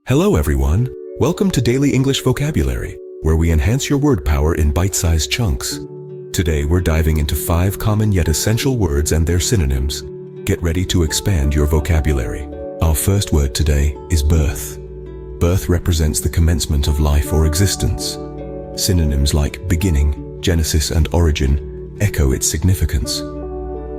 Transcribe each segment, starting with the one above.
Hello everyone! Welcome to Daily English Vocabulary, where we enhance your word power in bite-sized chunks. Today we're diving into 5 common yet essential words and their synonyms. Get ready to expand your vocabulary. Our first word today is birth. Birth represents the commencement of life or existence. Synonyms like beginning, genesis, and origin echo its significance.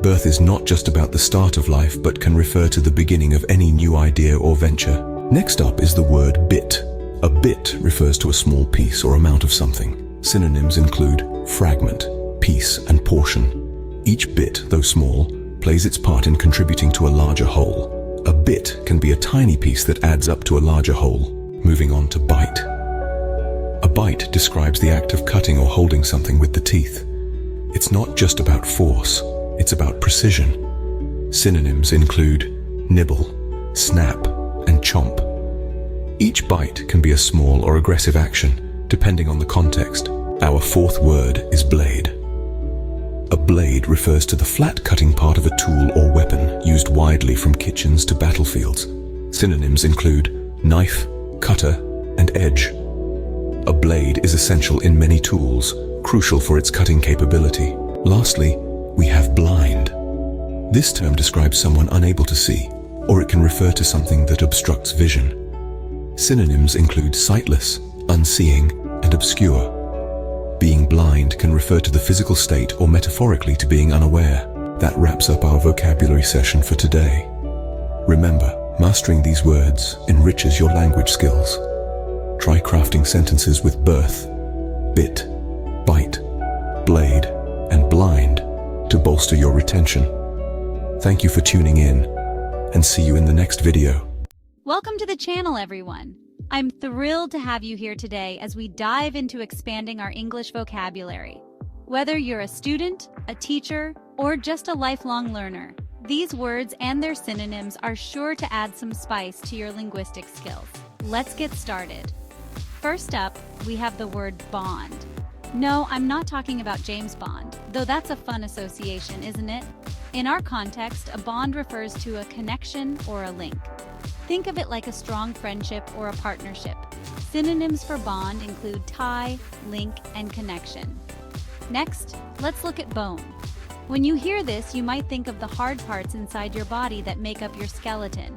Birth is not just about the start of life, but can refer to the beginning of any new idea or venture. Next up is the word bit. A bit refers to a small piece or amount of something. Synonyms include fragment, piece, and portion. Each bit, though small, plays its part in contributing to a larger whole. A bit can be a tiny piece that adds up to a larger whole. Moving on to bite. A bite describes the act of cutting or holding something with the teeth. It's not just about force, it's about precision. Synonyms include nibble, snap, and chomp. Each bite can be a small or aggressive action, depending on the context. Our fourth word is blade. A blade refers to the flat cutting part of a tool or weapon, used widely from kitchens to battlefields. Synonyms include knife, cutter, and edge. A blade is essential in many tools, crucial for its cutting capability. Lastly, we have blind. This term describes someone unable to see, or it can refer to something that obstructs vision. Synonyms include sightless, unseeing, and obscure. Being blind can refer to the physical state or metaphorically to being unaware. That wraps up our vocabulary session for today. Remember, mastering these words enriches your language skills. Try crafting sentences with birth, bit, bite, blade, and blind to bolster your retention. Thank you for tuning in, and see you in the next video. Welcome to the channel, everyone. I'm thrilled to have you here today as we dive into expanding our English vocabulary. Whether you're a student, a teacher, or just a lifelong learner, these words and their synonyms are sure to add some spice to your linguistic skills. Let's get started. First up, we have the word bond. No, I'm not talking about James Bond, though that's a fun association, isn't it? In our context, a bond refers to a connection or a link. Think of it like a strong friendship or a partnership. Synonyms for bond include tie, link, and connection. Next, let's look at bone. When you hear this, you might think of the hard parts inside your body that make up your skeleton.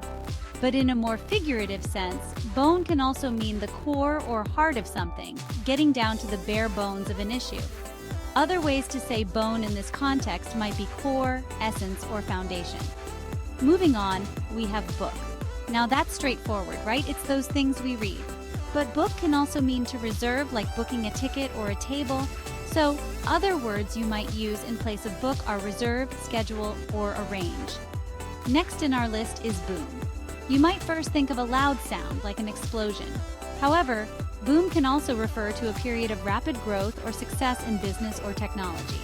But in a more figurative sense, bone can also mean the core or heart of something, getting down to the bare bones of an issue. Other ways to say bone in this context might be core, essence, or foundation. Moving on, we have book. Now that's straightforward, right? It's those things we read. But book can also mean to reserve, like booking a ticket or a table. So, other words you might use in place of book are reserve, schedule, or arrange. Next in our list is boom. You might first think of a loud sound, like an explosion. However, boom can also refer to a period of rapid growth or success in business or technology.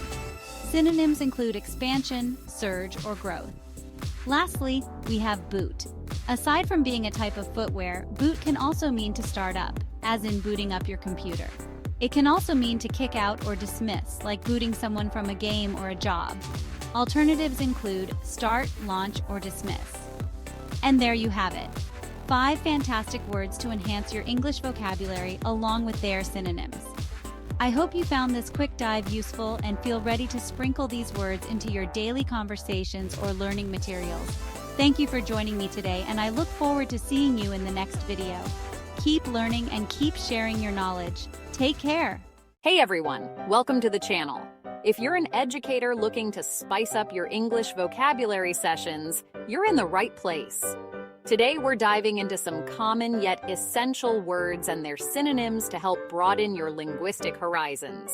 Synonyms include expansion, surge, or growth. Lastly, we have boot. Aside from being a type of footwear, boot can also mean to start up, as in booting up your computer. It can also mean to kick out or dismiss, like booting someone from a game or a job. Alternatives include start, launch, or dismiss. And there you have it. 5 fantastic words to enhance your English vocabulary along with their synonyms. I hope you found this quick dive useful and feel ready to sprinkle these words into your daily conversations or learning materials. Thank you for joining me today, and I look forward to seeing you in the next video. Keep learning and keep sharing your knowledge. Take care. Hey everyone, welcome to the channel. If you're an educator looking to spice up your English vocabulary sessions, you're in the right place. Today we're diving into some common yet essential words and their synonyms to help broaden your linguistic horizons.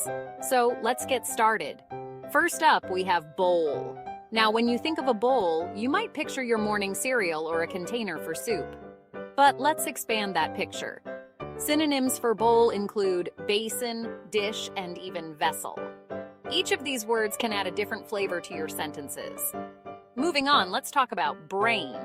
So let's get started. First up, we have bowl. Now, when you think of a bowl, you might picture your morning cereal or a container for soup. But let's expand that picture. Synonyms for bowl include basin, dish, and even vessel. Each of these words can add a different flavor to your sentences. Moving on, let's talk about brain.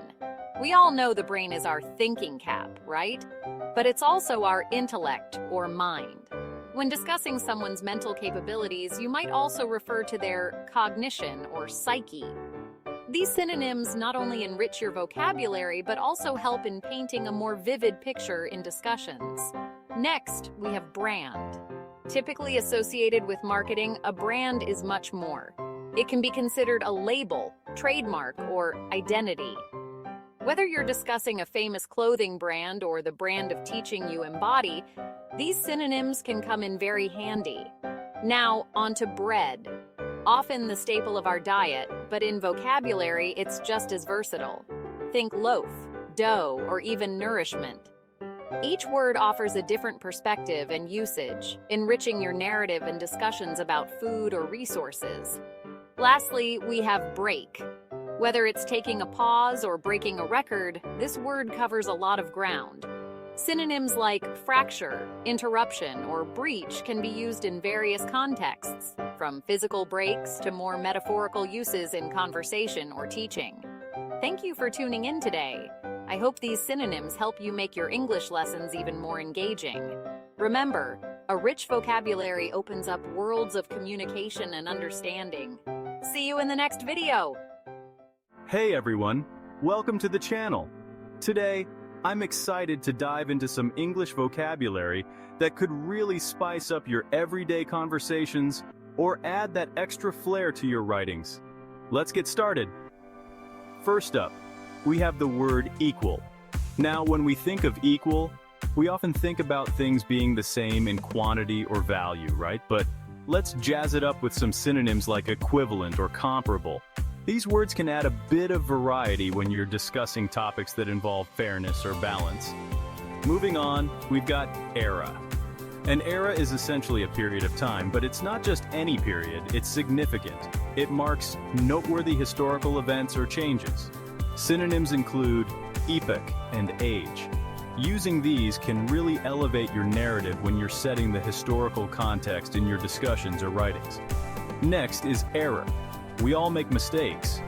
We all know the brain is our thinking cap, right? But it's also our intellect or mind. When discussing someone's mental capabilities, you might also refer to their cognition or psyche. These synonyms not only enrich your vocabulary, but also help in painting a more vivid picture in discussions. Next, we have brand. Typically associated with marketing, a brand is much more. It can be considered a label, trademark, or identity. Whether you're discussing a famous clothing brand or the brand of teaching you embody, these synonyms can come in very handy. Now, onto bread. Often the staple of our diet, but in vocabulary, it's just as versatile. Think loaf, dough, or even nourishment. Each word offers a different perspective and usage, enriching your narrative and discussions about food or resources. Lastly, we have break. Whether it's taking a pause or breaking a record, this word covers a lot of ground. Synonyms like fracture, interruption, or breach can be used in various contexts, from physical breaks to more metaphorical uses in conversation or teaching. Thank you for tuning in today. I hope these synonyms help you make your English lessons even more engaging. Remember, a rich vocabulary opens up worlds of communication and understanding. See you in the next video! Hey everyone, welcome to the channel. Today, I'm excited to dive into some English vocabulary that could really spice up your everyday conversations or add that extra flair to your writings. Let's get started. First up, we have the word equal. Now, when we think of equal, we often think about things being the same in quantity or value, right? But let's jazz it up with some synonyms like equivalent or comparable. These words can add a bit of variety when you're discussing topics that involve fairness or balance. Moving on, we've got era. An era is essentially a period of time, but it's not just any period, it's significant. It marks noteworthy historical events or changes. Synonyms include epoch and age. Using these can really elevate your narrative when you're setting the historical context in your discussions or writings. Next is error. We all make mistakes,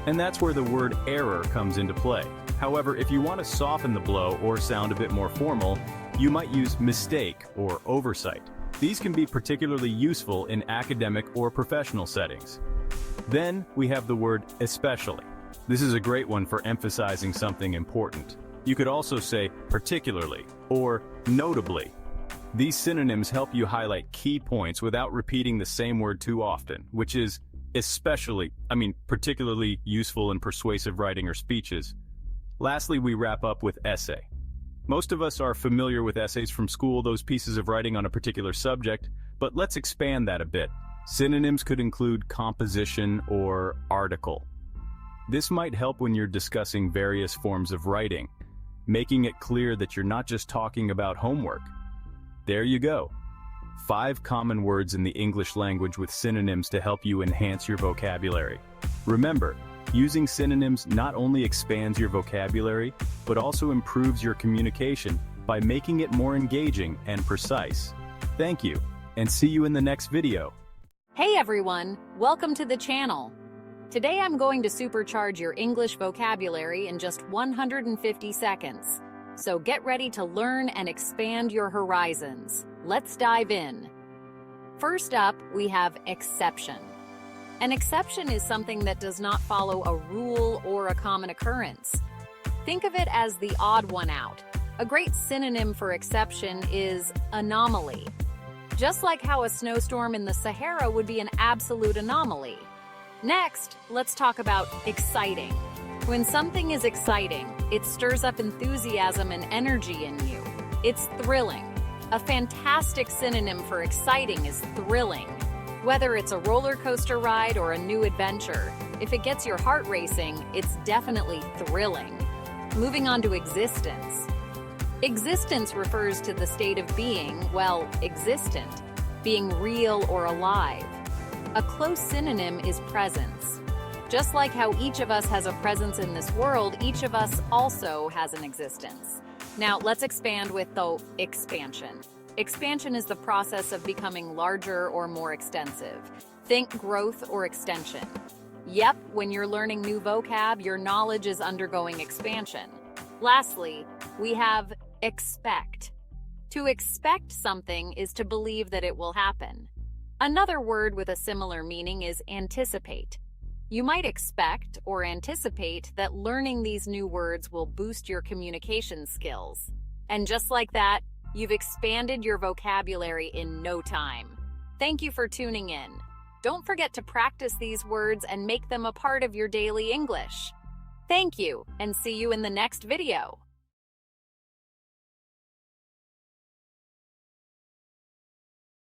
and that's where the word error comes into play. However, if you want to soften the blow or sound a bit more formal, you might use mistake or oversight. These can be particularly useful in academic or professional settings. Then we have the word especially. This is a great one for emphasizing something important. You could also say particularly or notably. These synonyms help you highlight key points without repeating the same word too often, which is particularly useful in persuasive writing or speeches. Lastly, we wrap up with essay. Most of us are familiar with essays from school, those pieces of writing on a particular subject, but let's expand that a bit. Synonyms could include composition or article. This might help when you're discussing various forms of writing, making it clear that you're not just talking about homework. There you go. 5 common words in the English language with synonyms to help you enhance your vocabulary. Remember, using synonyms not only expands your vocabulary, but also improves your communication by making it more engaging and precise. Thank you, and see you in the next video. Hey everyone, welcome to the channel. Today I'm going to supercharge your English vocabulary in just 150 seconds. So get ready to learn and expand your horizons. Let's dive in. First up, we have exception. An exception is something that does not follow a rule or a common occurrence. Think of it as the odd one out. A great synonym for exception is anomaly. Just like how a snowstorm in the Sahara would be an absolute anomaly. Next, let's talk about exciting. When something is exciting, it stirs up enthusiasm and energy in you. It's thrilling. A fantastic synonym for exciting is thrilling. Whether it's a roller coaster ride or a new adventure, if it gets your heart racing, it's definitely thrilling. Moving on to existence. Existence refers to the state of being, existent, being real or alive. A close synonym is presence. Just like how each of us has a presence in this world, each of us also has an existence. Now, let's expand with the expansion. Expansion is the process of becoming larger or more extensive. Think growth or extension. Yep, when you're learning new vocab, your knowledge is undergoing expansion. Lastly, we have expect. To expect something is to believe that it will happen. Another word with a similar meaning is anticipate. You might expect or anticipate that learning these new words will boost your communication skills. And just like that, you've expanded your vocabulary in no time. Thank you for tuning in. Don't forget to practice these words and make them a part of your daily English. Thank you, and see you in the next video.